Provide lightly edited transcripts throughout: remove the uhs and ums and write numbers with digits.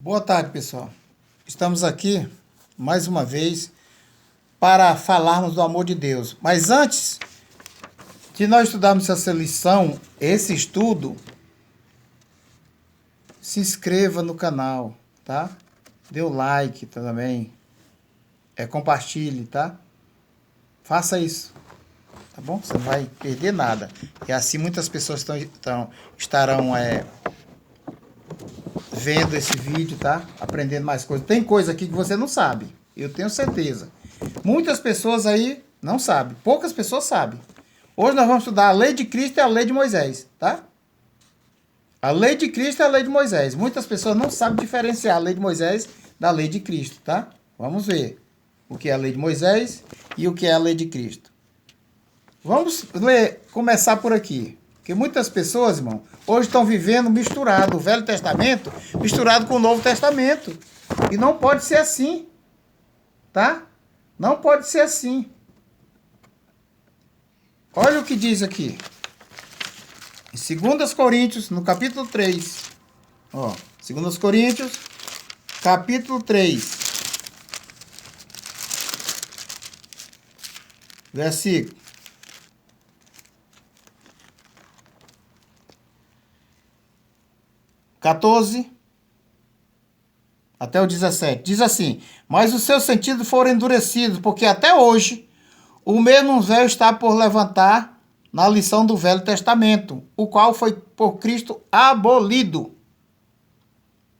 Boa tarde, pessoal. Estamos aqui mais uma vez para falarmos do amor de Deus. Mas antes de nós estudarmos essa lição, esse estudo, se inscreva no canal, tá? Dê o like também. Compartilhe, tá? Faça isso, tá bom? Você não vai perder nada. E assim muitas pessoas estarão vendo esse vídeo, tá? Aprendendo mais coisas. Tem coisa aqui que você não sabe, eu tenho certeza. Muitas pessoas aí não sabem, poucas pessoas sabem. Hoje nós vamos estudar a lei de Cristo e a lei de Moisés, tá? A lei de Cristo e a lei de Moisés. Muitas pessoas não sabem diferenciar a lei de Moisés da lei de Cristo, tá? Vamos ver o que é a lei de Moisés e o que é a lei de Cristo. Vamos começar por aqui. Porque muitas pessoas, irmão, hoje estão vivendo misturado o Velho Testamento misturado com o Novo Testamento. E não pode ser assim, tá? Não pode ser assim. Olha o que diz aqui. Em 2 Coríntios, no capítulo 3. Ó, 2 Coríntios, capítulo 3. Versículo 14 até o 17. Diz assim: mas os seus sentidos foram endurecidos, porque até hoje o mesmo véu está por levantar na lição do Velho Testamento, o qual foi por Cristo abolido.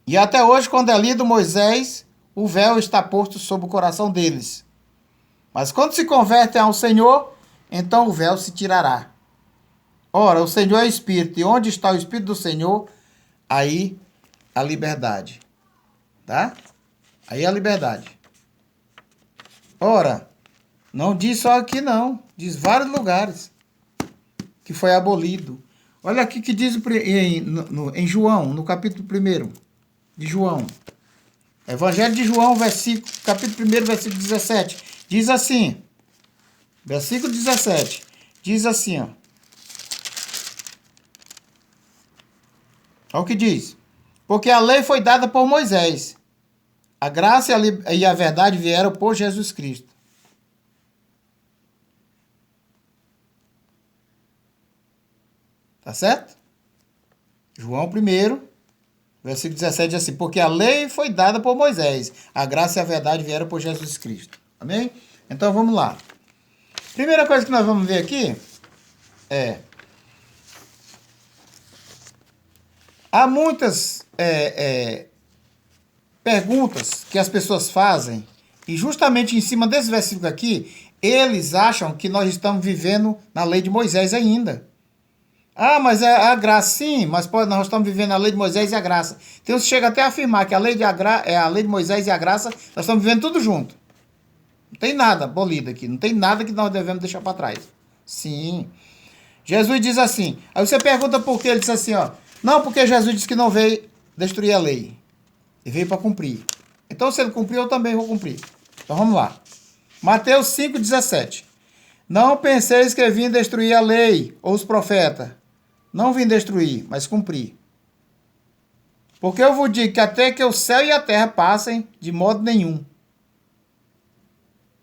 E até hoje, quando é lido Moisés, o véu está posto sobre o coração deles. Mas quando se convertem ao Senhor, então o véu se tirará. Ora, o Senhor é Espírito, e onde está o Espírito do Senhor, aí a liberdade. Tá? Aí a liberdade. Ora, não diz só aqui não, diz vários lugares que foi abolido. Olha aqui que diz em João, no capítulo 1 de João. Evangelho de João, capítulo 1, versículo 17. Diz assim, versículo 17, diz assim, ó. Olha o que diz. Porque a lei foi dada por Moisés, a graça e a verdade vieram por Jesus Cristo. Tá certo? João 1, versículo 17 diz assim: porque a lei foi dada por Moisés, a graça e a verdade vieram por Jesus Cristo. Amém? Então vamos lá. Primeira coisa que nós vamos ver aqui há muitas perguntas que as pessoas fazem, e justamente em cima desse versículo aqui, eles acham que nós estamos vivendo na lei de Moisés ainda. Ah, mas é a graça, sim, mas nós estamos vivendo a lei de Moisés e a graça. Então você chega até a afirmar que a lei de Moisés e a graça, nós estamos vivendo tudo junto. Não tem nada abolido aqui, não tem nada que nós devemos deixar para trás. Sim. Jesus diz assim, aí você pergunta por que, ele diz assim, ó, não, porque Jesus disse que não veio destruir a lei, ele veio para cumprir. Então se ele cumpriu, eu também vou cumprir. Então vamos lá. Mateus 5,17. Não penseis que vim destruir a lei ou os profetas. Não vim destruir, mas cumprir. Porque eu vos digo que até que o céu e a terra passem, de modo nenhum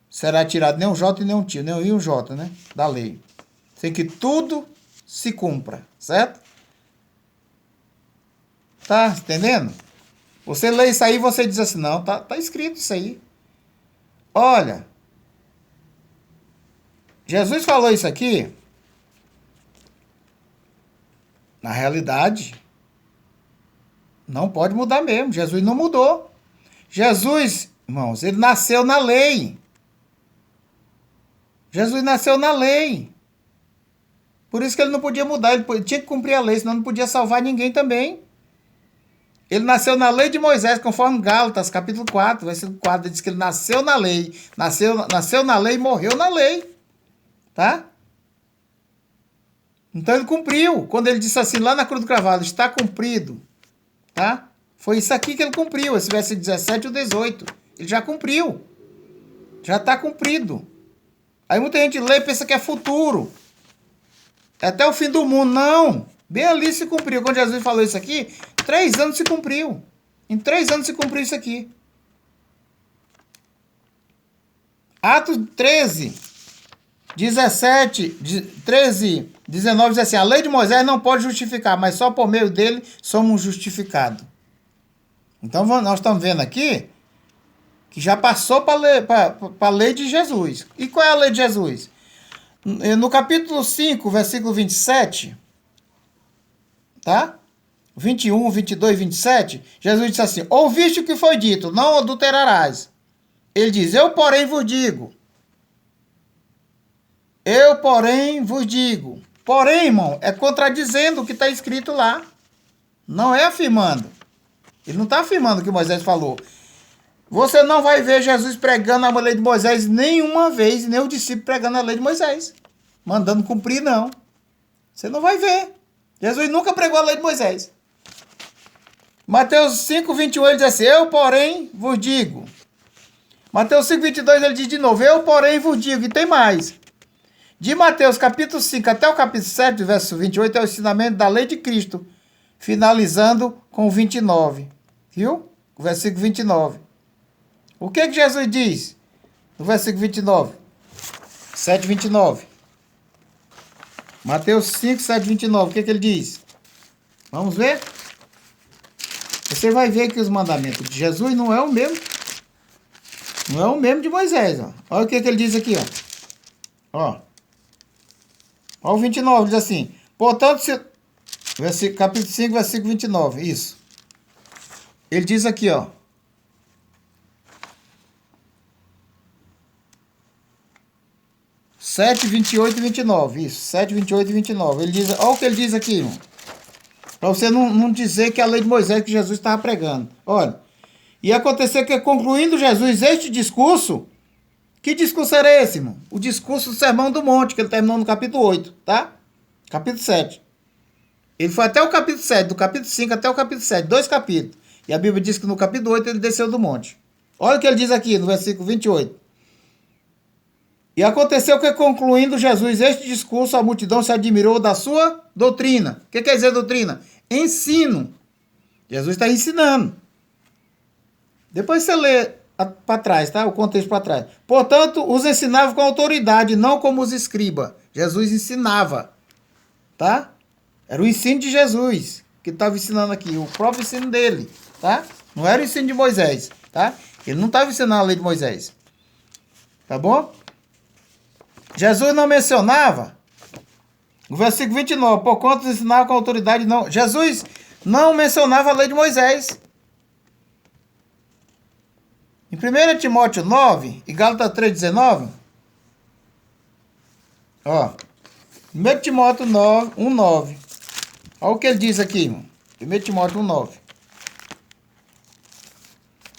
será tirado nem um jota e nem um tio, nem um i e um jota, né? Da lei. Sem que tudo se cumpra, certo? Tá entendendo? Você lê isso aí e você diz assim, não, tá escrito isso aí. Olha, Jesus falou isso aqui, na realidade, não pode mudar mesmo. Jesus não mudou. Jesus, irmãos, ele nasceu na lei. Jesus nasceu na lei. Por isso que ele não podia mudar, ele tinha que cumprir a lei, senão não podia salvar ninguém também. Ele nasceu na lei de Moisés, conforme Gálatas, capítulo 4, versículo 4, diz que ele nasceu na lei, nasceu na lei e morreu na lei. Tá? Então ele cumpriu, quando ele disse assim, lá na cruz do cravado, está cumprido. Tá? Foi isso aqui que ele cumpriu, esse versículo 17 e o 18. Ele já cumpriu. Já está cumprido. Aí muita gente lê e pensa que é futuro. É até o fim do mundo. Não. Bem ali se cumpriu. Quando Jesus falou isso aqui, 3 anos se cumpriu. Em 3 anos se cumpriu isso aqui. Atos 13, 19 diz assim, a lei de Moisés não pode justificar, mas só por meio dele somos justificados. Então nós estamos vendo aqui que já passou para a lei de Jesus. E qual é a lei de Jesus? No capítulo 5, versículo 27, tá? 21, 22, 27, Jesus disse assim, ouviste o que foi dito, não adulterarás. Ele diz, eu porém vos digo. Eu porém vos digo. Porém, irmão, é contradizendo o que está escrito lá. Não é afirmando. Ele não está afirmando o que Moisés falou. Você não vai ver Jesus pregando a lei de Moisés nenhuma vez, nem o discípulo pregando a lei de Moisés. Mandando cumprir, não. Você não vai ver. Jesus nunca pregou a lei de Moisés. Mateus 5, 21, ele diz assim, eu porém vos digo. Mateus 5, 22, ele diz de novo, eu porém vos digo, e tem mais. De Mateus capítulo 5 até o capítulo 7, verso 28, é o ensinamento da lei de Cristo, finalizando com o 29. Viu? O versículo 29. O que Jesus diz no versículo 29? 7, 29. Mateus 5, 7, 29. O que ele diz? Vamos ver? Você vai ver que os mandamentos de Jesus não é o mesmo. Não é o mesmo de Moisés. Ó. Olha o que ele diz aqui. Ó. Olha o 29, diz assim. Portanto, capítulo 5, versículo 29. Isso. Ele diz aqui, ó. Sete, 28 e 29. Isso. 7, 28 e 29. Ele diz, olha o que ele diz aqui, irmão. Para você não dizer que é a lei de Moisés que Jesus estava pregando. Olha. E aconteceu que, concluindo Jesus este discurso, que discurso era esse, irmão? O discurso do Sermão do Monte, que ele terminou no capítulo 8, tá? Capítulo 7. Ele foi até o capítulo 7, do capítulo 5 até o capítulo 7, 2 capítulos. E a Bíblia diz que no capítulo 8 ele desceu do monte. Olha o que ele diz aqui no versículo 28. E aconteceu que, concluindo Jesus este discurso, a multidão se admirou da sua doutrina. O que quer dizer doutrina? Ensino. Jesus está ensinando. Depois você lê para trás, tá? O contexto para trás. Portanto, os ensinava com autoridade, não como os escribas. Jesus ensinava, tá? Era o ensino de Jesus que estava ensinando aqui, o próprio ensino dele, tá? Não era o ensino de Moisés, tá? Ele não estava ensinando a lei de Moisés. Tá bom? Jesus não mencionava, no versículo 29, por quanto ensinava com autoridade, não. Jesus não mencionava a lei de Moisés. Em 1 Timóteo 9 e Gálatas 3,19, ó, 1 Timóteo 9, 1,9. Olha o que ele diz aqui, irmão. 1 Timóteo 1,9.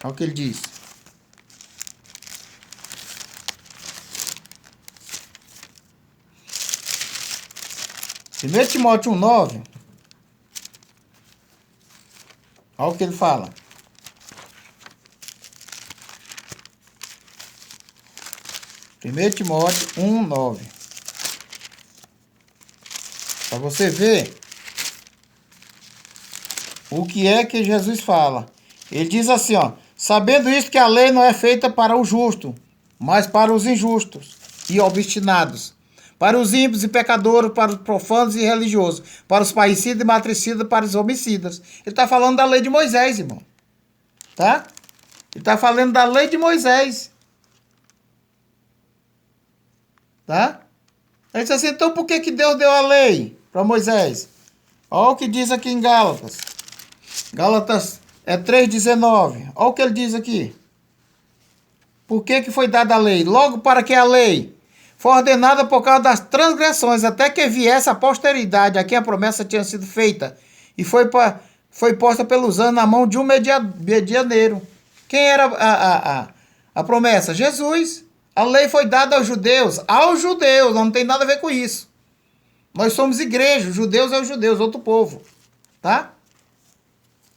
Olha o que ele diz. Primeiro Timóteo 1,9. Olha o que ele fala. 1 Timóteo 1,9. Para você ver o que é que Jesus fala. Ele diz assim, ó. Sabendo isto que a lei não é feita para o justo, mas para os injustos e obstinados, para os ímpios e pecadores, para os profanos e religiosos, para os parricidas e matricidas, para os homicidas. Ele está falando da lei de Moisés, irmão. Tá? Ele está falando da lei de Moisés. Tá? Ele disse assim, então por que Deus deu a lei para Moisés? Olha o que diz aqui em Gálatas. Gálatas 3,19. Olha o que ele diz aqui. Por que foi dada a lei? Logo para que a lei foi ordenada por causa das transgressões, até que viesse a posteridade a quem a promessa tinha sido feita. E foi posta pelos anos na mão de um medianeiro. Quem era a promessa? Jesus. A lei foi dada aos judeus, não tem nada a ver com isso. Nós somos igreja, os judeus é os judeus, outro povo, tá?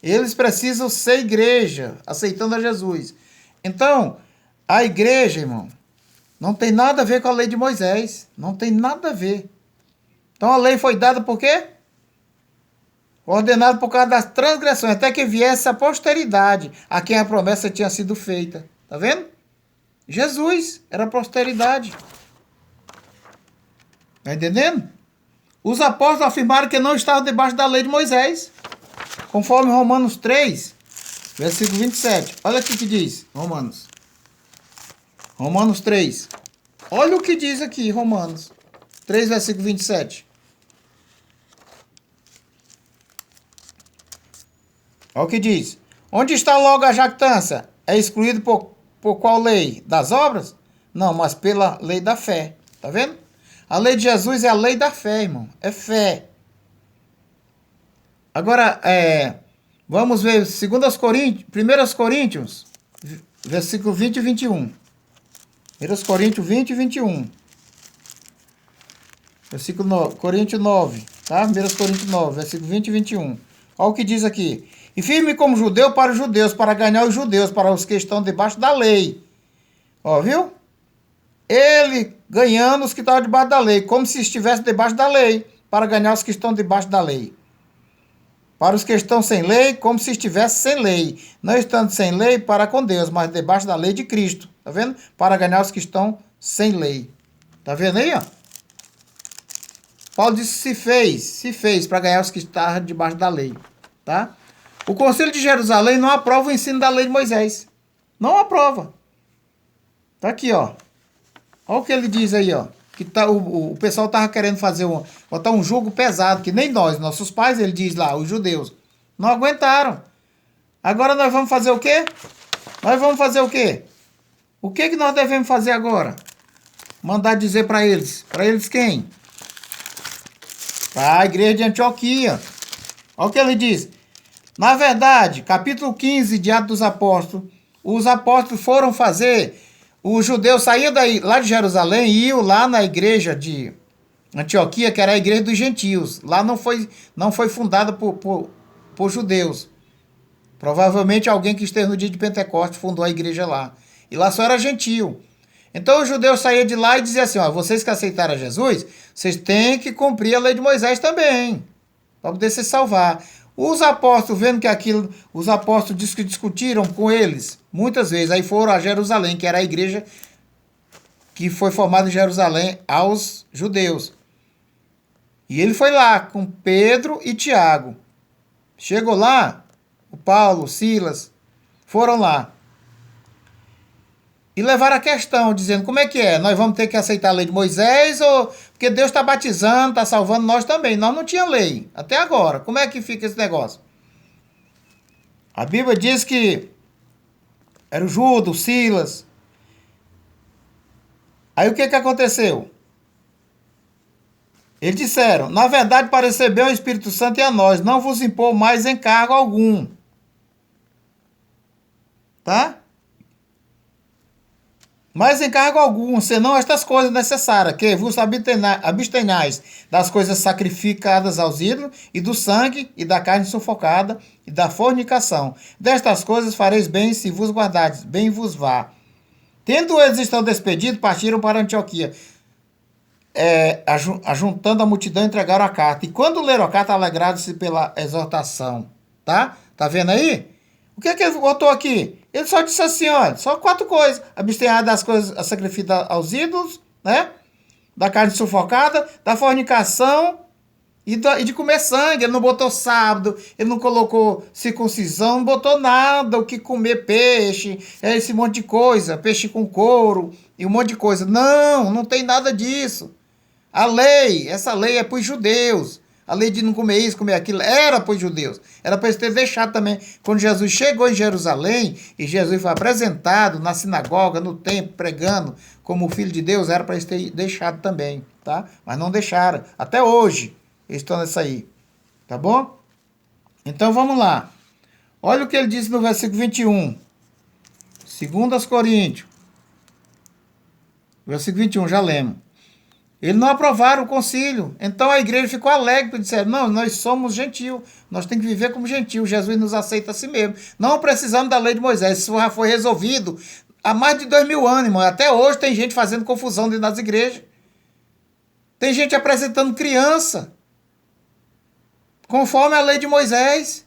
Eles precisam ser igreja, aceitando a Jesus. Então, a igreja, irmão, não tem nada a ver com a lei de Moisés, não tem nada a ver. Então a lei foi dada por quê? ordenado por causa das transgressões, até que viesse a posteridade, a quem a promessa tinha sido feita. Tá vendo? Jesus era a posteridade. Tá entendendo? Os apóstolos afirmaram que não estavam debaixo da lei de Moisés, conforme Romanos 3, versículo 27. Olha aqui o que diz, Romanos 3. Olha o que diz aqui, Romanos 3, versículo 27. Olha o que diz. Onde está logo a jactância? É excluído por qual lei? Das obras? Não, mas pela lei da fé. Tá vendo? A lei de Jesus é a lei da fé, irmão. É fé. Agora, vamos ver 1 Coríntios, versículo 20 e 21. 1 Coríntios 20 e 21. Coríntios 9, tá? 1 Coríntios 9, versículo 20 e 21. Olha o que diz aqui. E firme como judeu para os judeus, para ganhar os judeus, para os que estão debaixo da lei. Ó, viu? Ele ganhando os que estavam debaixo da lei, como se estivesse debaixo da lei, para ganhar os que estão debaixo da lei. Para os que estão sem lei, como se estivesse sem lei, não estando sem lei para com Deus, mas debaixo da lei de Cristo. Tá vendo? Para ganhar os que estão sem lei. Tá vendo aí, ó? Paulo disse se fez para ganhar os que estavam debaixo da lei, tá? O Conselho de Jerusalém não aprova o ensino da lei de Moisés. Não aprova. Tá aqui, ó. Olha o que ele diz aí, ó. Que o pessoal estava querendo botar um jugo pesado, que nem nós, nossos pais, ele diz lá, os judeus, não aguentaram. Agora nós vamos fazer o quê? Nós vamos fazer o quê? O que nós devemos fazer agora? Mandar dizer para eles. Para eles quem? Para a igreja de Antioquia. Olha o que ele diz. Na verdade, capítulo 15 de Atos dos Apóstolos, os apóstolos foram fazer... Os judeus saíam lá de Jerusalém e iam lá na igreja de Antioquia, que era a igreja dos gentios. Lá não foi fundada por judeus. Provavelmente alguém que esteve no dia de Pentecostes fundou a igreja lá. E lá só era gentio. Então os judeus saíam de lá e diziam assim, ó, vocês que aceitaram Jesus, vocês têm que cumprir a lei de Moisés também, para poder se salvar. Os apóstolos, vendo que aquilo, os apóstolos discutiram com eles, muitas vezes, aí foram a Jerusalém, que era a igreja que foi formada em Jerusalém aos judeus. E ele foi lá com Pedro e Tiago. Chegou lá, o Paulo, Silas, foram lá. E levaram a questão, dizendo, como é que é? Nós vamos ter que aceitar a lei de Moisés ou... Porque Deus está batizando, está salvando nós também. Nós não tínhamos lei, até agora. Como é que fica esse negócio? A Bíblia diz que era o Judas, o Silas. Aí o que aconteceu? Eles disseram, na verdade, para receber o Espírito Santo e a nós, não vos impor mais encargo algum. Tá? Mas encargo algum, senão estas coisas necessárias, que vos abstenhais das coisas sacrificadas aos ídolos, e do sangue, e da carne sufocada, e da fornicação. Destas coisas fareis bem se vos guardardes, bem vos vá. Tendo eles estão despedidos, partiram para Antioquia, ajuntando a multidão, entregaram a carta. E quando leram a carta, alegraram-se pela exortação. Tá? Tá vendo aí? O que ele botou aqui? Ele só disse assim, olha, só 4 coisas. Abstenhar das coisas sacrificadas aos ídolos, né? Da carne sufocada, da fornicação e de comer sangue. Ele não botou sábado, ele não colocou circuncisão, não botou nada, o que comer peixe, esse monte de coisa, peixe com couro e um monte de coisa. Não tem nada disso. Essa lei é para os judeus. A lei de não comer isso, comer aquilo, era para os judeus. Era para eles terem deixado também. Quando Jesus chegou em Jerusalém, e Jesus foi apresentado na sinagoga, no templo, pregando como o Filho de Deus, era para eles terem deixado também, tá? Mas não deixaram. Até hoje, eles estão nessa aí. Tá bom? Então, vamos lá. Olha o que ele disse no versículo 21. 2 Coríntios. Versículo 21, já lemos. Eles não aprovaram o concílio. Então a igreja ficou alegre e disseram, não, nós somos gentil, nós temos que viver como gentil, Jesus nos aceita assim mesmo. Não precisamos da lei de Moisés, isso já foi resolvido há mais de 2000 anos, irmão. Até hoje tem gente fazendo confusão dentro das igrejas. Tem gente apresentando criança conforme a lei de Moisés.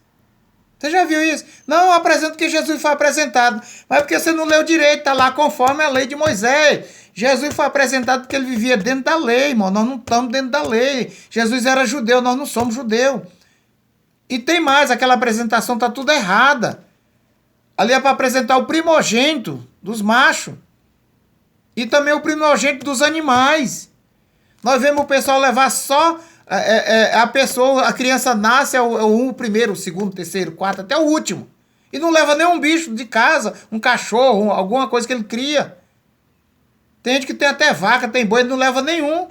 Você já viu isso? Não, eu apresento que Jesus foi apresentado. Mas é porque você não leu direito, está lá conforme a lei de Moisés. Jesus foi apresentado porque ele vivia dentro da lei, irmão. Nós não estamos dentro da lei. Jesus era judeu, nós não somos judeus. E tem mais, aquela apresentação está tudo errada. Ali é para apresentar o primogênito dos machos. E também o primogênito dos animais. Nós vemos o pessoal levar só a pessoa, a criança nasce, o primeiro, o segundo, o terceiro, o quarto, até o último. E não leva nenhum bicho de casa, um cachorro, alguma coisa que ele cria. Tem gente que tem até vaca, tem boi, ele não leva nenhum.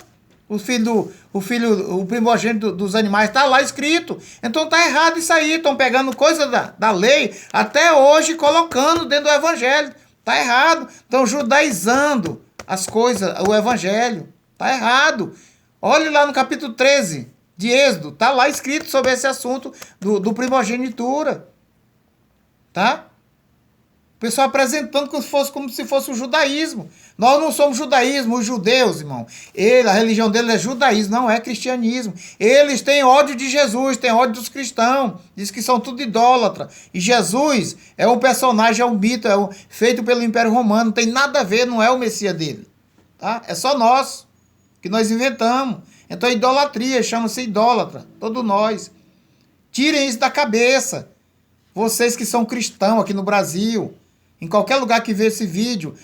O primogênito dos animais está lá escrito. Então tá errado isso aí. Estão pegando coisa da lei até hoje colocando dentro do evangelho. Tá errado. Estão judaizando as coisas, o evangelho. Tá errado. Olhe lá no capítulo 13 de Êxodo. Tá lá escrito sobre esse assunto do primogenitura. Tá? O pessoal apresentando como se fosse o judaísmo. Nós não somos judaísmo, os judeus, irmão. A religião deles é judaísmo, não é cristianismo. Eles têm ódio de Jesus, têm ódio dos cristãos. Diz que são tudo idólatra. E Jesus é um personagem, é um mito, feito pelo Império Romano. Não tem nada a ver, não é o Messias dele. Tá? É só nós, que nós inventamos. Então idolatria, chama-se idólatra. Todos nós. Tirem isso da cabeça. Vocês que são cristãos aqui no Brasil, em qualquer lugar que vê esse vídeo,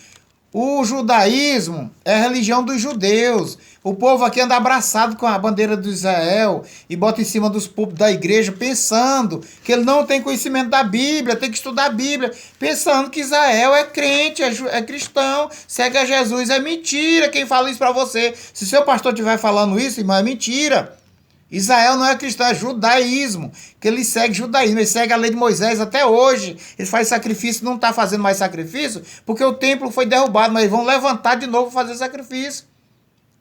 o judaísmo é a religião dos judeus. O povo aqui anda abraçado com a bandeira do Israel e bota em cima dos púlpitos da igreja pensando que ele não tem conhecimento da Bíblia, tem que estudar a Bíblia, pensando que Israel é crente, é cristão, segue a Jesus. É mentira quem fala isso para você. Se seu pastor estiver falando isso, irmão, é mentira. Israel não é cristão, é judaísmo, que ele segue judaísmo, ele segue a lei de Moisés até hoje. Ele faz sacrifício, não está fazendo mais sacrifício, porque o templo foi derrubado, mas eles vão levantar de novo para fazer sacrifício.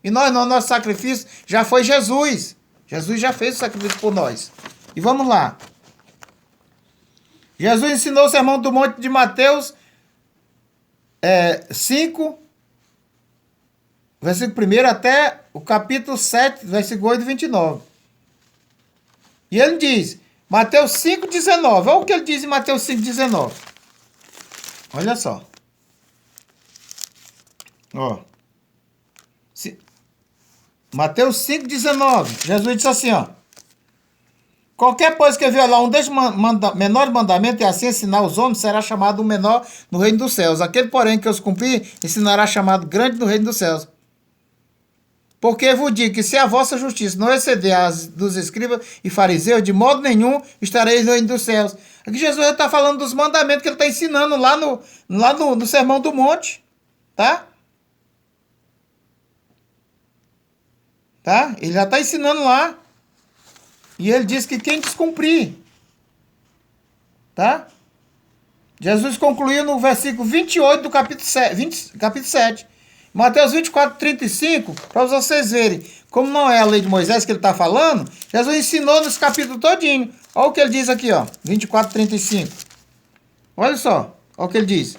E nós não, nosso sacrifício já foi Jesus. Jesus já fez o sacrifício por nós. E vamos lá. Jesus ensinou o sermão do monte de Mateus 5, versículo 1 até o capítulo 7, versículo 8 e 29. E ele diz, Mateus 5,19. Olha o que ele diz em Mateus 5,19. Olha só. Ó. Mateus 5,19. Jesus disse assim, ó. Qualquer coisa que violar um destes menores mandamentos e assim ensinar os homens, será chamado o menor no reino dos céus. Aquele, porém, que os cumprir, ensinará chamado grande no reino dos céus. Porque eu vos digo que se a vossa justiça não exceder as dos escribas e fariseus, de modo nenhum estareis no reino dos céus. Aqui Jesus está falando dos mandamentos que ele está ensinando lá no Sermão do Monte. Tá? Tá? Ele já está ensinando lá. E ele diz que quem descumprir. Tá? Jesus concluiu no versículo 28 do capítulo 7. Mateus 24, 35, para vocês verem como não é a lei de Moisés que ele está falando, Jesus ensinou nesse capítulo todinho. Olha o que ele diz aqui, ó, 24, 35. Olha só, olha o que ele diz.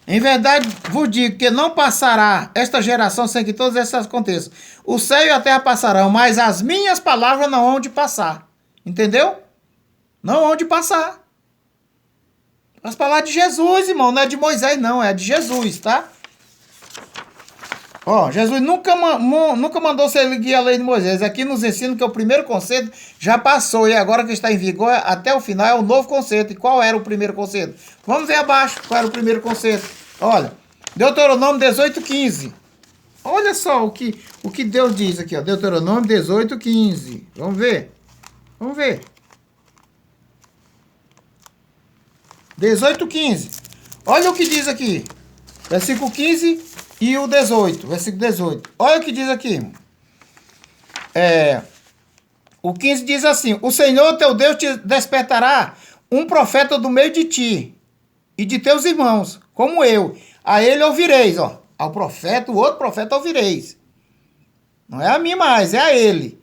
Em verdade vos digo que não passará esta geração sem que todas essas aconteçam. O céu e a terra passarão, mas as minhas palavras não hão de passar. Entendeu? Não hão de passar. As palavras de Jesus, irmão, não é de Moisés não, é de Jesus, tá? Ó, Jesus nunca mandou seguir a lei de Moisés. Aqui nos ensina que o primeiro conceito já passou e agora que está em vigor até o final é o novo conceito. E qual era o primeiro conceito? Vamos ver abaixo qual era o primeiro conceito. Olha, Deuteronômio 18, 15. Olha só o que Deus diz aqui, ó. Deuteronômio 18, 15. Vamos ver? Vamos ver. 18, 15. Olha o que diz aqui. Versículo 15 e o 18. Versículo 18. Olha o que diz aqui. O 15 diz assim: o Senhor teu Deus te despertará um profeta do meio de ti e de teus irmãos, como eu. A ele ouvireis, ó. Ao profeta, o outro profeta ouvireis. Não é a mim mais, é a ele.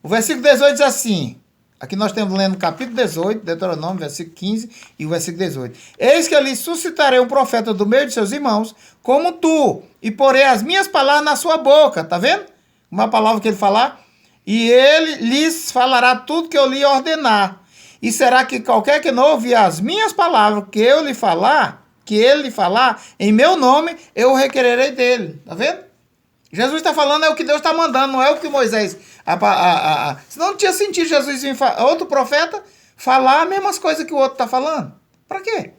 O versículo 18 diz assim. Aqui nós estamos lendo o capítulo 18, Deuteronômio, versículo 15 e o versículo 18. Eis que eu lhe suscitarei um profeta do meio de seus irmãos, como tu, e porei as minhas palavras na sua boca. Tá vendo? Uma palavra que ele falar. e ele lhes falará tudo que eu lhe ordenar. E será que qualquer que não ouvir as minhas palavras que ele lhe falar, em meu nome, eu o requererei dele. Tá vendo? Jesus está falando é o que Deus está mandando, não é o que Moisés... Senão não tinha sentido Jesus vir outro profeta falar as mesmas coisas que o outro está falando. Para quê?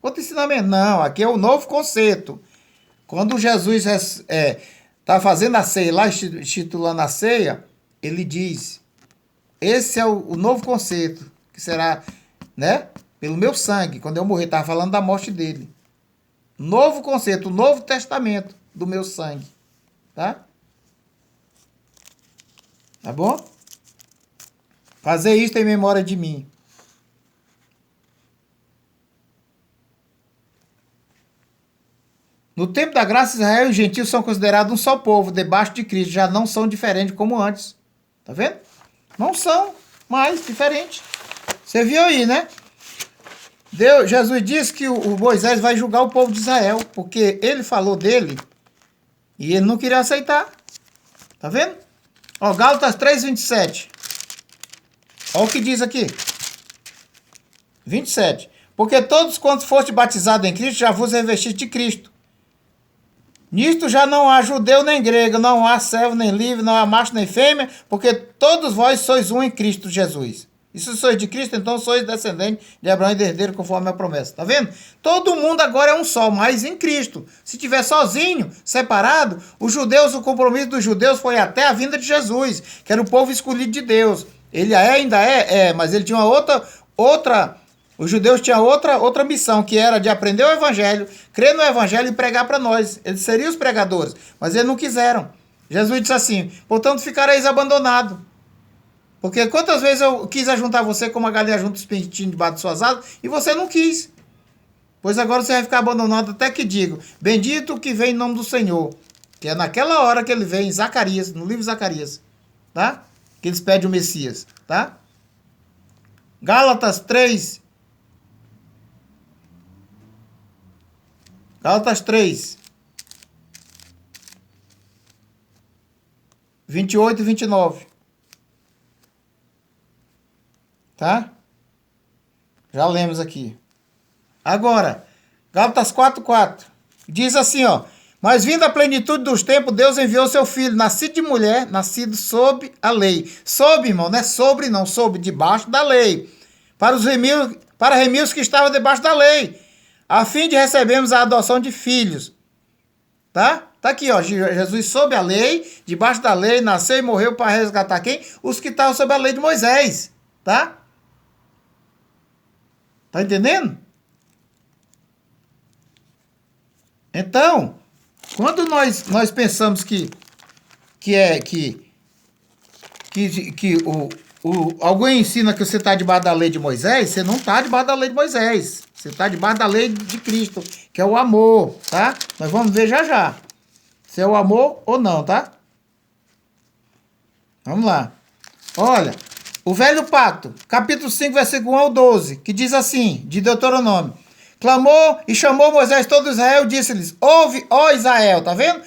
Outro ensinamento. Não, aqui é o novo conceito. Quando Jesus está fazendo a ceia, lá instituindo a ceia, ele diz, esse é o novo conceito, que será, né, pelo meu sangue, quando eu morrer, estava falando da morte dele. Novo conceito, o novo testamento do meu sangue. Tá? Tá bom? Fazer isto em memória de mim. No tempo da graça, Israel e os gentios são considerados um só povo, debaixo de Cristo. Já não são diferentes como antes. Tá vendo? Não são mais diferentes. Você viu aí, né? Jesus disse que o Moisés vai julgar o povo de Israel, porque ele falou dele e ele não queria aceitar. Tá vendo? Ó, Gálatas 3:27. Olha o que diz aqui. 27. Porque todos quantos foste batizados em Cristo, já vos revestiste de Cristo. Nisto já não há judeu nem grego, não há servo nem livre, não há macho nem fêmea, porque todos vós sois um em Cristo Jesus. E se sois de Cristo, então sois descendente de Abraão e herdeiro conforme a promessa. Tá vendo? Todo mundo agora é um só, mas em Cristo. Se tiver sozinho, separado, os judeus, o compromisso dos judeus foi até a vinda de Jesus, que era o povo escolhido de Deus. Ele ainda é, mas ele tinha outra. Os judeus tinham outra missão, que era de aprender o evangelho, crer no evangelho e pregar para nós. Eles seriam os pregadores, mas eles não quiseram. Jesus disse assim, portanto ficareis abandonados. Porque quantas vezes eu quis ajuntar você como a galinha junta os pintinhos debaixo de suas asas, e você não quis. Pois agora você vai ficar abandonado até que digo, bendito o que vem em nome do Senhor. Que é naquela hora que ele vem em Zacarias, no livro de Zacarias. Tá? Que eles pedem o Messias. Tá? Gálatas 3. Gálatas 3. 28 e 29. Tá? Já lemos aqui. Agora, Gálatas 4:4. Diz assim, ó. Mas vindo a plenitude dos tempos, Deus enviou seu filho, nascido de mulher, nascido sob a lei. Sob, irmão, não é sobre não, sob, debaixo da lei. Para remir os que estavam debaixo da lei, a fim de recebermos a adoção de filhos. Tá? Tá aqui, ó. Jesus sob a lei, debaixo da lei, nasceu e morreu para resgatar quem? Os que estavam sob a lei de Moisés. Tá? Tá entendendo? Então, quando nós pensamos que alguém ensina que você está debaixo da lei de Moisés, você não está debaixo da lei de Moisés. Você está debaixo da lei de Cristo, que é o amor, tá? Nós vamos ver já já se é o amor ou não, tá? Vamos lá. Olha, o velho pacto, capítulo 5, versículo 1 ao 12, que diz assim, de Deuteronômio. Clamou e chamou Moisés todo Israel e disse-lhes, ouve, ó Israel, tá vendo?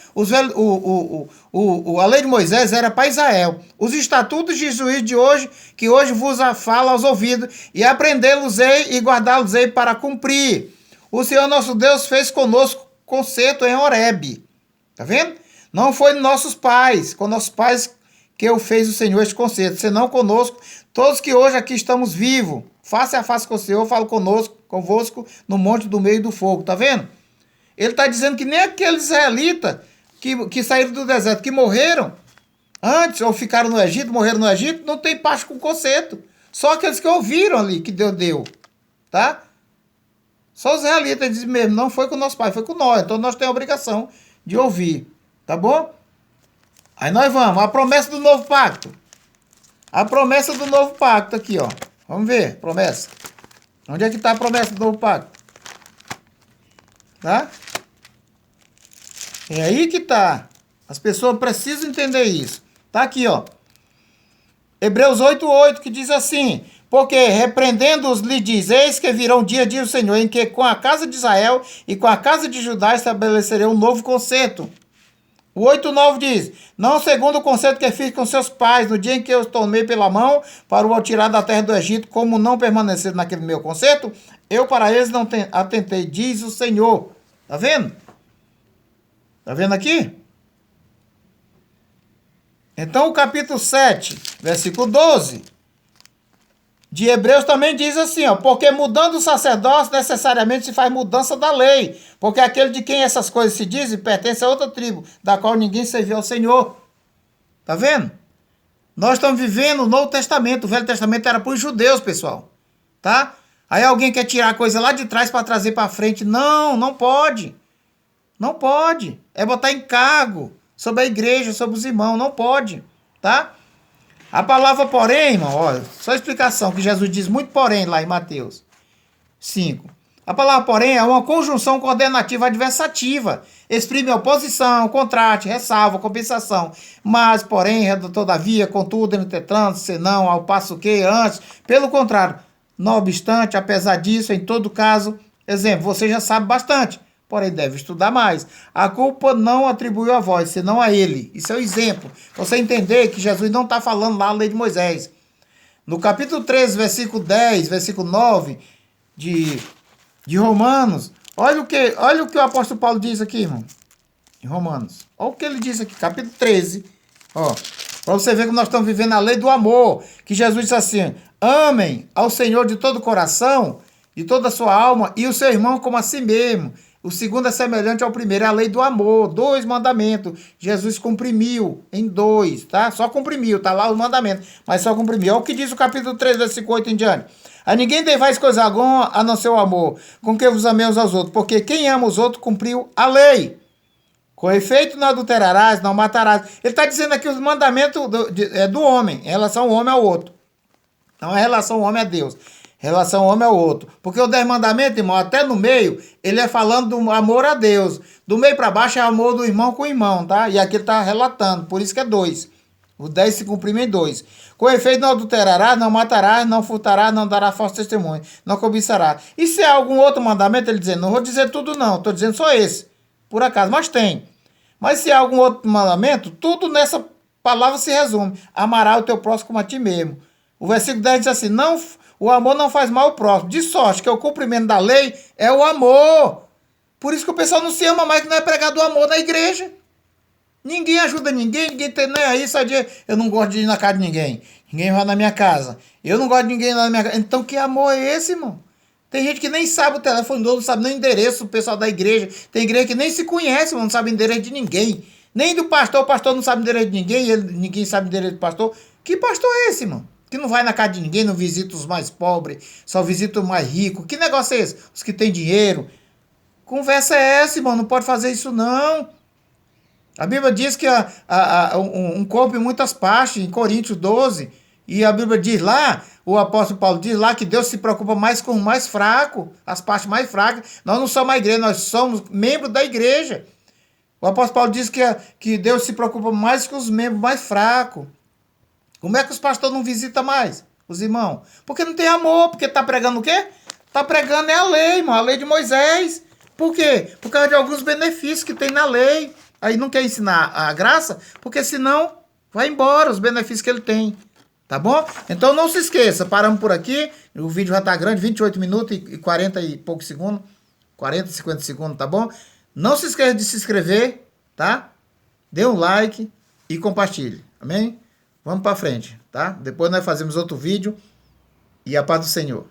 A lei de Moisés era para Israel. Os estatutos de juízo de hoje, que hoje vos fala aos ouvidos, e aprendê-los-ei e guardá-los-ei para cumprir. O Senhor nosso Deus fez conosco concerto em Horebe. Tá vendo? Não foi nossos pais, com nossos pais que eu fez o Senhor este concerto, senão conosco, todos que hoje aqui estamos vivos, face a face com o Senhor, falo convosco no monte do meio do fogo, tá vendo? Ele está dizendo que nem aqueles israelitas que saíram do deserto, que morreram antes, ou ficaram no Egito, morreram no Egito, não tem parte com o concerto. Só aqueles que ouviram ali, que Deus deu, tá? Só os israelitas dizem mesmo, não foi com o nosso pai, foi com nós, então nós temos a obrigação de ouvir, tá bom? Aí nós vamos, a promessa do novo pacto. A promessa do novo pacto aqui, ó. Vamos ver, promessa. Onde é que está a promessa do novo pacto? Tá? É aí que tá. As pessoas precisam entender isso. Tá aqui, ó. Hebreus 8:8, que diz assim, porque repreendendo-os lhe diz, eis que virão dia, diz o Senhor, em que com a casa de Israel e com a casa de Judá estabelecerei um novo concerto. O 8:9 diz: não segundo o concerto que fiz com seus pais, no dia em que eu os tomei pela mão para o tirar da terra do Egito, como não permaneceram naquele meu concerto, eu para eles não atentei, diz o Senhor. Tá vendo? Tá vendo aqui? Então o capítulo 7, versículo 12 de Hebreus também diz assim, ó, porque mudando o sacerdócio necessariamente se faz mudança da lei, porque aquele de quem essas coisas se dizem pertence a outra tribo, da qual ninguém serviu ao Senhor. Tá vendo? Nós estamos vivendo o Novo Testamento, o Velho Testamento era para os judeus, pessoal, tá? Aí alguém quer tirar a coisa lá de trás para trazer para frente, não, não pode. Não pode, é botar encargo sobre a igreja, sobre os irmãos, não pode, tá? A palavra porém, irmão, olha, só explicação, que Jesus diz muito porém lá em Mateus 5. A palavra porém é uma conjunção coordenativa adversativa. Exprime oposição, contraste, ressalva, compensação. Mas, porém, todavia, contudo, entretanto, senão, ao passo que, antes. Pelo contrário, não obstante, apesar disso, em todo caso, exemplo, você já sabe bastante, porém deve estudar mais. A culpa não atribuiu a vós, senão a ele. Isso é o exemplo. Você entender que Jesus não está falando lá a lei de Moisés. No capítulo 13, versículo 10, versículo 9 de Romanos, olha o que o apóstolo Paulo diz aqui, irmão. Em Romanos. Olha o que ele diz aqui, capítulo 13. Ó, para você ver que nós estamos vivendo a lei do amor. Que Jesus disse assim: amem ao Senhor de todo o coração, de toda a sua alma, e o seu irmão como a si mesmo. O segundo é semelhante ao primeiro, é a lei do amor, 2 mandamentos. Jesus comprimiu em 2, tá? Só comprimiu, tá lá os mandamentos, mas só comprimiu. Olha o que diz o capítulo 3, versículo 8 em diante. A ninguém devais coisa alguma a não ser o amor, com que vos amei uns aos outros, porque quem ama os outros cumpriu a lei. Com efeito, não adulterarás, não matarás. Ele está dizendo aqui os mandamentos é do homem, em relação ao homem ao outro. Não é relação ao homem a Deus. Relação ao homem ao outro. Porque o 10 mandamentos, irmão, até no meio, ele é falando do amor a Deus. Do meio para baixo é amor do irmão com o irmão, tá? E aqui ele está relatando, por isso que é 2. O 10 se comprime em 2. Com efeito, não adulterarás, não matarás, não furtarás, não darás falso testemunho, não cobiçarás. E se há algum outro mandamento, ele dizendo, não vou dizer tudo não, estou dizendo só esse. Por acaso, mas tem. Mas se há algum outro mandamento, tudo nessa palavra se resume. Amarás o teu próximo como a ti mesmo. O versículo 10 diz assim, não... O amor não faz mal ao próximo. De sorte que o cumprimento da lei é o amor. Por isso que o pessoal não se ama mais, que não é pregado o amor na igreja. Ninguém ajuda ninguém, ninguém tem nem aí, só dia eu não gosto de ir na casa de ninguém. Ninguém vai na minha casa. Eu não gosto de ninguém na minha casa. Então que amor é esse, irmão? Tem gente que nem sabe o telefone, não sabe nem o endereço do pessoal da igreja. Tem igreja que nem se conhece, não sabe o endereço de ninguém. Nem do pastor, o pastor não sabe o endereço de ninguém, ninguém sabe o endereço do pastor. Que pastor é esse, irmão? Que não vai na casa de ninguém, não visita os mais pobres, só visita os mais ricos. Que negócio é esse? Os que têm dinheiro. Conversa é essa, irmão? Não pode fazer isso, não. A Bíblia diz que um corpo em muitas partes, em Coríntios 12, e a Bíblia diz lá, o apóstolo Paulo diz lá que Deus se preocupa mais com o mais fraco, as partes mais fracas. Nós não somos a igreja, nós somos membros da igreja. O apóstolo Paulo diz que Deus se preocupa mais com os membros mais fracos. Como é que os pastores não visitam mais os irmãos? Porque não tem amor, porque está pregando o quê? Está pregando é a lei, irmão, a lei de Moisés. Por quê? Por causa de alguns benefícios que tem na lei. Aí não quer ensinar a graça, porque senão vai embora os benefícios que ele tem. Tá bom? Então não se esqueça, paramos por aqui. O vídeo já está grande, 28 minutos e 40 e poucos segundos. 40, 50 segundos, tá bom? Não se esqueça de se inscrever, tá? Dê um like e compartilhe. Amém? Vamos para frente, tá? Depois nós fazemos outro vídeo e a paz do Senhor.